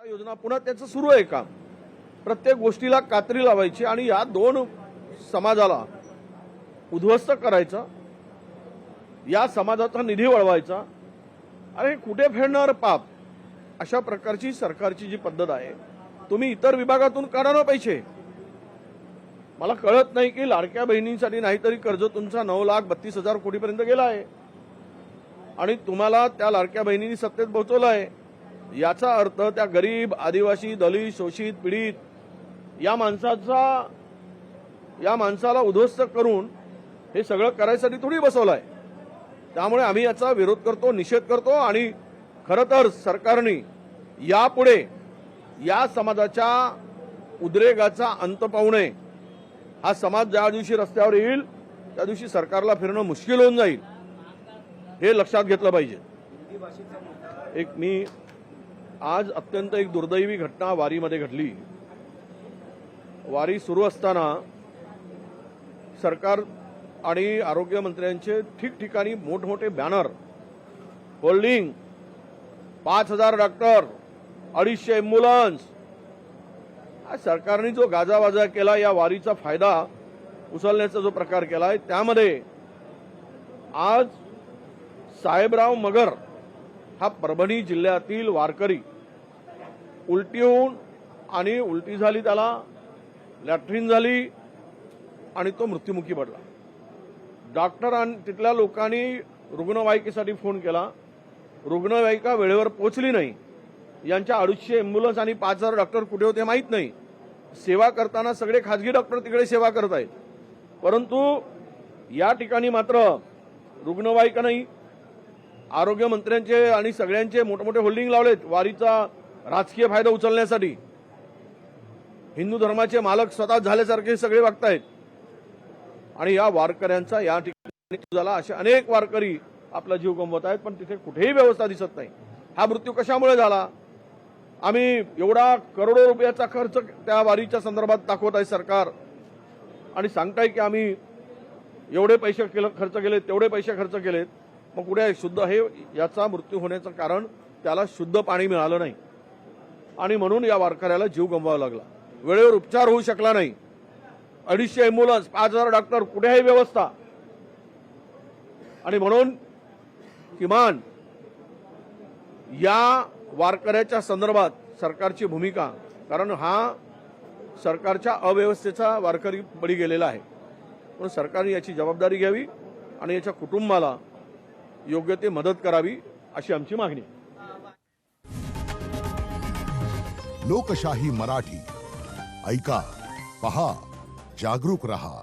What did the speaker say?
योजना पुन्हा त्याचं सुरू आहे काम. प्रत्येक गोष्टीला कात्री लावायची आणि या दोन समाजाला उद्ध्वस्त करायचं, या समाजाचा निधी वळवायचा. अरे कुठे फेडणार पाप? अशा प्रकारची सरकारची जी पद्धत आहे, तुम्ही इतर विभागातून काढा ना पैसे. मला कळत नाही की लाडक्या बहिणींसाठी नाहीतरी कर्ज तुमचा 9,32,000 कोटीपर्यंत गेला आहे आणि तुम्हाला त्या लाडक्या बहिणींनी सत्तेत पोहोचवलं आहे. याचा अर्थ त्या गरीब, आदिवासी, दलित, शोषित, पीडित या माणसाला उद्ध्वस्त करून हे सगळं करायसाठी थोडी बसवलं आहे. त्यामुळे आम्ही याचा विरोध करतो, निषेध करतो आणि खरं तर सरकारने यापुढे या समाजाच्या उद्रेकाचा अंत पाहू नये. हा समाज ज्या दिवशी रस्त्यावर येईल त्या दिवशी सरकारला फिरणं मुश्किल होऊन जाईल, हे लक्षात घेतलं पाहिजे. मी आज अत्यंत एक दुर्दैवी घटना वारीमध्ये घडली. वारी सुरू असताना सरकार आणि आरोग्य मंत्र्यांचे ठिकठिकाणी मोठमोठे बॅनर, होल्डिंग, 5,000 डॉक्टर, 250 एम्ब्युलन्स. सरकारने जो गाजावाजा केला, या वारीचा फायदा उचलण्याचा जो प्रकार केलाय, त्यामध्ये आज साहेबराव मगर हा परभणी जिल्ह्यातील वारकरी उलटी होऊन आणि उलटी झाली, त्याला लॅट्रिन झाली आणि तो मृत्युमुखी पडला. डॉक्टर आणि तिथल्या लोकांनी रुग्णवाहिकेसाठी फोन केला, रुग्णवाहिका वेळेवर पोहोचली नाही. यांच्या 250 एम्ब्युलन्स आणि 5,000 डॉक्टर कुठे होते माहीत नाही. सेवा करताना सगळे खाजगी डॉक्टर तिकडे सेवा करत आहेत, परंतु या ठिकाणी मात्र रुग्णवाहिका नाही. आरोग्य मंत्र्यांचे आणि सगळ्यांचे मोठमोठे होल्डिंग लावलेत वारीचा राजकीय फायदा उचलण्यासाठी. हिंदू धर्माचे मालक स्वतः झाल्यासारखे सगळे वागतायत आणि या वारकऱ्यांचा या ठिकाणी झाला. असे अनेक वारकरी आपला जीव गमवत आहेत, पण तिथे कुठेही व्यवस्था दिसत नाही. हा मृत्यू कशामुळे झाला? आम्ही एवढा करोडो रुपयाचा खर्च त्या वारीच्या संदर्भात दाखवत आहे सरकार आणि सांगताय की आम्ही एवढे पैसे खर्च केलेत, तेवढे पैसे खर्च केलेत. मग कुठे शुद्ध हे याचा मृत्यू होण्याचं कारण त्याला शुद्ध पाणी मिळालं नाही आणि म्हणून या वारकऱ्याला जीव गमवावा लागला. वेळेवर उपचार होऊ शकला नाही. 250 एम्ब्युलन्स, 5,000 डॉक्टर, कुठेही व्यवस्था. आणि म्हणून किमान या वारकऱ्याच्या संदर्भात सरकारची भूमिका, कारण हा सरकारच्या अव्यवस्थेचा वारकरी बळी गेलेला आहे, म्हणून सरकारने याची जबाबदारी घ्यावी आणि याच्या कुटुंबाला योग्य ते मदत करावी, अशी आमची मागणी आहे. लोकशाही मराठी ऐका, पहा, जागरूक रहा.